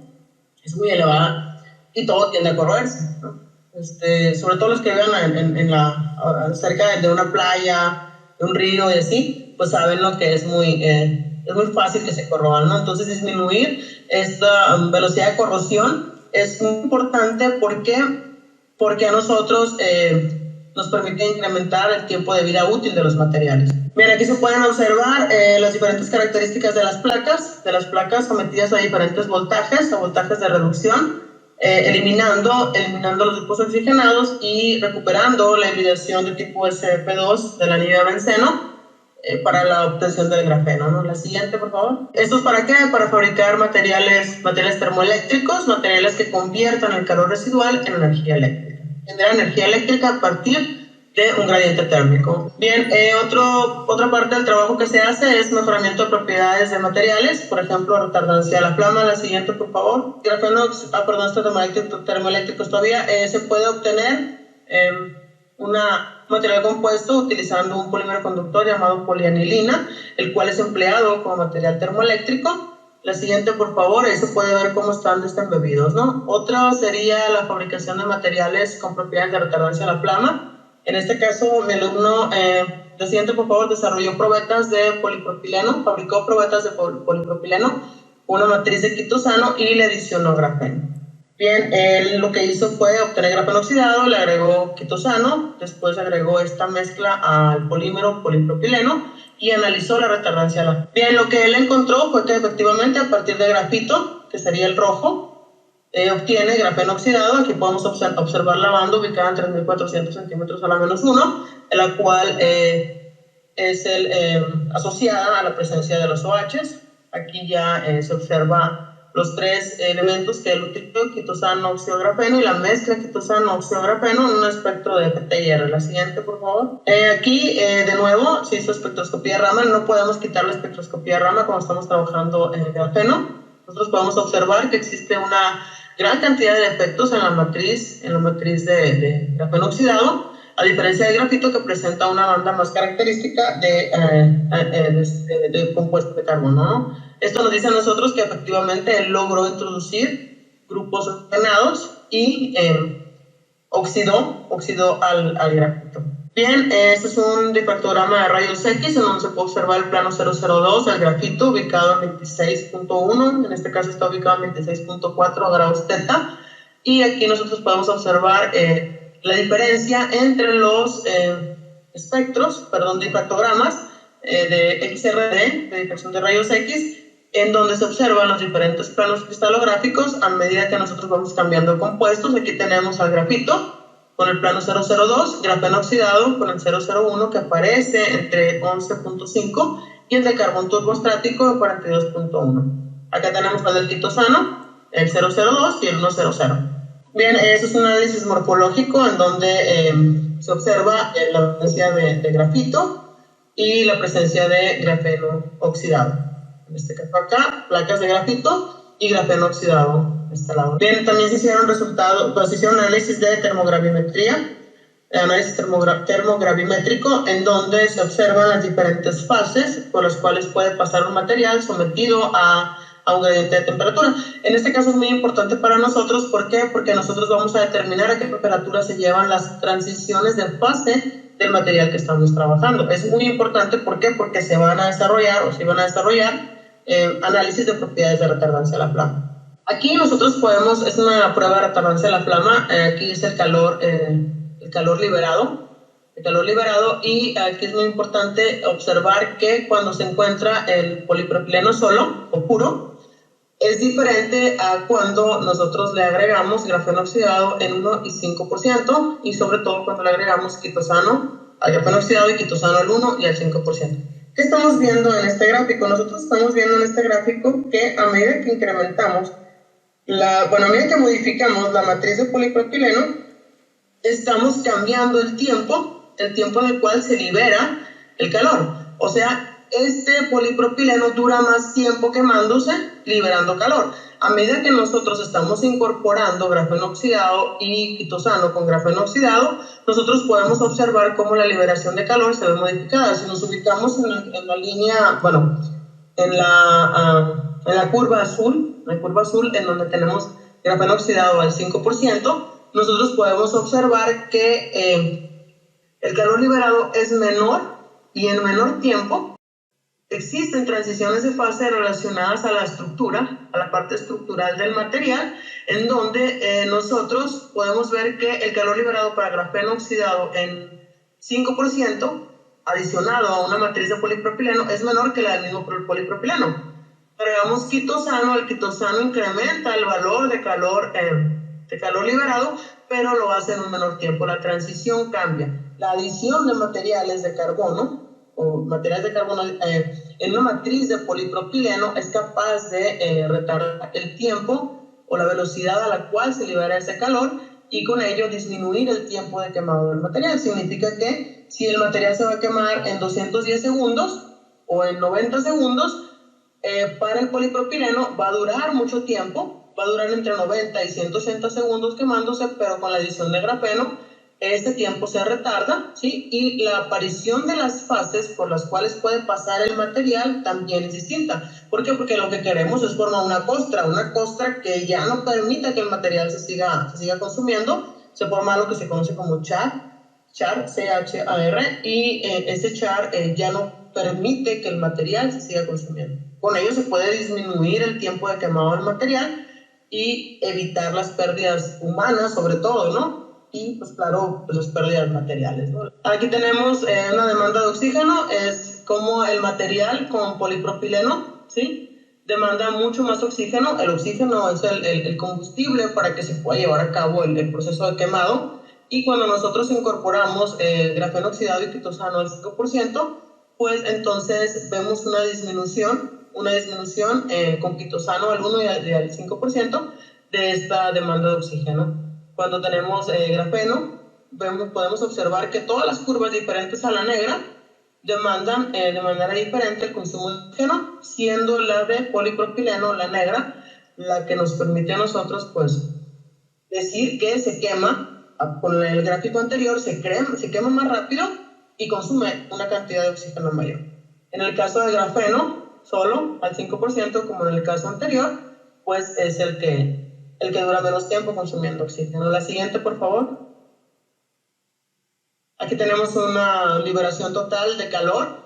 es muy elevada y todo tiende a corroerse, ¿no? Sobre todo los que viven cerca de una playa, de un río y así, pues saben lo que es muy fácil que se corroan, ¿no? Entonces disminuir esta velocidad de corrosión es muy importante porque a nosotros nos permite incrementar el tiempo de vida útil de los materiales. Bien, aquí se pueden observar las diferentes características de las placas sometidas a diferentes voltajes, a voltajes de reducción, eliminando los grupos oxigenados y recuperando la hibridación de tipo SF2 del anillo de benceno para la obtención del grafeno, ¿no? La siguiente, por favor. ¿Esto es para qué? Para fabricar materiales termoeléctricos, materiales que conviertan el calor residual en energía eléctrica. Genera energía eléctrica a partir de un gradiente térmico. Bien, otra parte del trabajo que se hace es mejoramiento de propiedades de materiales, por ejemplo, retardancia de la flama. La siguiente, por favor. Grafeno, termoeléctricos todavía. Se puede obtener un material compuesto utilizando un polímero conductor llamado polianilina, el cual es empleado como material termoeléctrico. La siguiente, por favor, ahí se puede ver cómo están embebidos, ¿no? Otra sería la fabricación de materiales con propiedades de retardancia de la flama. En este caso, mi alumno, la siguiente, por favor, desarrolló probetas de polipropileno, fabricó probetas de polipropileno, una matriz de quitosano y le adicionó grafeno. Bien, él lo que hizo fue obtener grafeno oxidado, le agregó quitosano, después agregó esta mezcla al polímero polipropileno y analizó la retardancia. Bien, lo que él encontró fue que efectivamente a partir de grafito, que sería el rojo, obtiene grafeno oxidado. Aquí podemos observar la banda ubicada en 3.400 centímetros a la -1, en la cual es asociada a la presencia de los OHs. Aquí ya se observa los 3 elementos que él utilizó, quitosano, óxido grafeno, y la mezcla quitosano, óxido grafeno en un espectro de FTIR. La siguiente, por favor. Aquí, de nuevo, se hizo espectroscopía Raman. No podemos quitar la espectroscopía Raman cuando estamos trabajando en el grafeno. Nosotros podemos observar que existe una gran cantidad de defectos en la matriz de grafeno oxidado, a diferencia del grafito, que presenta una banda más característica de compuesto de carbono, ¿no? Esto nos dice a nosotros que efectivamente él logró introducir grupos oxigenados y oxidó al grafito. Bien, este es un difractograma de rayos X en donde se puede observar el plano 002 del grafito ubicado en 26.1, en este caso está ubicado en 26.4 grados teta, y aquí nosotros podemos observar la diferencia entre los difractogramas de XRD, de difracción de rayos X, en donde se observan los diferentes planos cristalográficos a medida que nosotros vamos cambiando de compuestos. Aquí tenemos al grafito con el plano 002, grafeno oxidado con el 001 que aparece entre 11.5 y el de carbón turbostático en 42.1. Acá tenemos el del quitosano, el 002 y el 100. Bien, eso es un análisis morfológico en donde se observa la presencia de grafito y la presencia de grafeno oxidado. En este caso acá, placas de grafito y grafeno oxidado. Bien, también se hicieron análisis de termogravimetría, análisis termogravimétrico, en donde se observan las diferentes fases por las cuales puede pasar un material sometido a un gradiente de temperatura. En este caso es muy importante para nosotros. ¿Por qué? Porque nosotros vamos a determinar a qué temperatura se llevan las transiciones de fase del material que estamos trabajando. Es muy importante. ¿Por qué? Porque se van a desarrollar análisis de propiedades de retardancia a la flama. Aquí nosotros podemos, es una prueba de retardancia de la flama, aquí es el calor liberado. El calor liberado, y aquí es muy importante observar que cuando se encuentra el polipropileno solo o puro, es diferente a cuando nosotros le agregamos grafeno oxidado en 1 y 5%, y sobre todo cuando le agregamos quitosano al grafeno oxidado y quitosano al 1 y al 5%. ¿Qué estamos viendo en este gráfico? Nosotros estamos viendo en este gráfico que a medida que incrementamos, a medida que modificamos la matriz de polipropileno, estamos cambiando el tiempo en el cual se libera el calor. O sea, este polipropileno dura más tiempo quemándose, liberando calor. A medida que nosotros estamos incorporando grafeno oxidado y quitosano con grafeno oxidado, nosotros podemos observar cómo la liberación de calor se ve modificada. Si nos ubicamos en la línea, en la curva azul, en donde tenemos grafeno oxidado al 5%, nosotros podemos observar que el calor liberado es menor y en menor tiempo. Existen transiciones de fase relacionadas a la estructura, a la parte estructural del material, en donde nosotros podemos ver que el calor liberado para grafeno oxidado en 5%, adicionado a una matriz de polipropileno, es menor que la del mismo polipropileno. Agregamos quitosano, el quitosano incrementa el valor de calor liberado, pero lo hace en un menor tiempo. La transición cambia. La adición de materiales de carbono en una matriz de polipropileno es capaz de retardar el tiempo o la velocidad a la cual se libera ese calor, y con ello disminuir el tiempo de quemado del material. Significa que si el material se va a quemar en 210 segundos o en 90 segundos, para el polipropileno va a durar mucho tiempo, va a durar entre 90 y 180 segundos quemándose, pero con la adición de grafeno este tiempo se retarda, ¿sí? Y la aparición de las fases por las cuales puede pasar el material también es distinta. ¿Por qué? Porque lo que queremos es formar una costra que ya no permita que el material se siga consumiendo. Se forma lo que se conoce como char, C-H-A-R, y ese char ya no permite que el material se siga consumiendo. Con ello se puede disminuir el tiempo de quemado del material y evitar las pérdidas humanas, sobre todo, ¿no? Y, pues claro, las pérdidas materiales, ¿no? Aquí tenemos una demanda de oxígeno, es como el material con polipropileno, ¿sí? Demanda mucho más oxígeno. El oxígeno es el combustible para que se pueda llevar a cabo el proceso de quemado, y cuando nosotros incorporamos grafeno oxidado y quitosano al 5%, pues entonces vemos una disminución con quitosano al 1 y al 5% de esta demanda de oxígeno. Cuando tenemos grafeno, podemos observar que todas las curvas diferentes a la negra demandan de manera diferente el consumo de oxígeno, siendo la de polipropileno, la negra, la que nos permite a nosotros pues decir que se quema. Con el gráfico anterior se quema más rápido y consume una cantidad de oxígeno mayor. En el caso de grafeno, solo al 5%, como en el caso anterior, pues es el que dura menos tiempo consumiendo oxígeno. La siguiente, por favor. Aquí tenemos una liberación total de calor,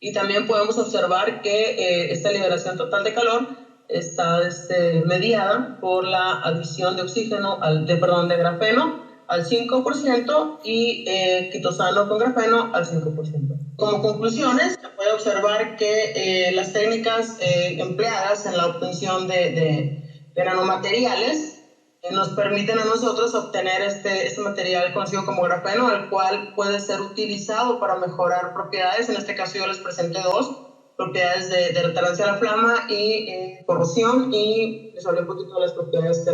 y también podemos observar que esta liberación total de calor está mediada por la adición de de grafeno al 5% y quitosano con grafeno al 5%. Como conclusiones, se puede observar que las técnicas empleadas en la obtención de nanomateriales nos permiten a nosotros obtener este material conocido como grafeno, el cual puede ser utilizado para mejorar propiedades. En este caso yo les presenté dos propiedades de retardancia a la flama y corrosión, y les hablé un poquito de las propiedades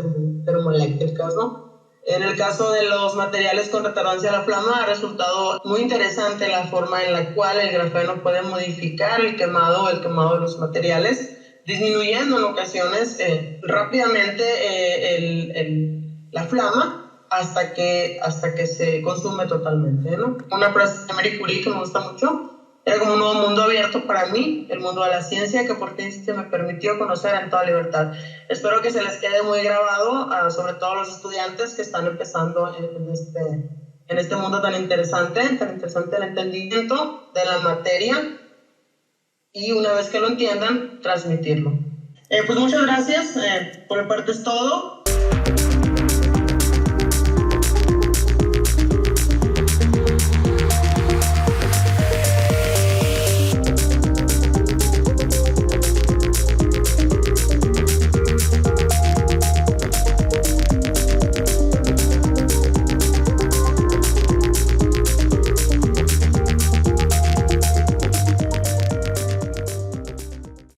termoeléctricas, ¿no? En el caso de los materiales con retardancia a la flama, ha resultado muy interesante la forma en la cual el grafeno puede modificar el quemado de los materiales, disminuyendo en ocasiones rápidamente la flama hasta que se consume totalmente, ¿no? Una frase de Marie Curie que me gusta mucho: era como un nuevo mundo abierto para mí, el mundo de la ciencia, que por fin se me permitió conocer en toda libertad. Espero que se les quede muy grabado, sobre todo a los estudiantes que están empezando en este mundo tan interesante el entendimiento de la materia, y una vez que lo entiendan, transmitirlo. Pues muchas gracias, por mi parte es todo.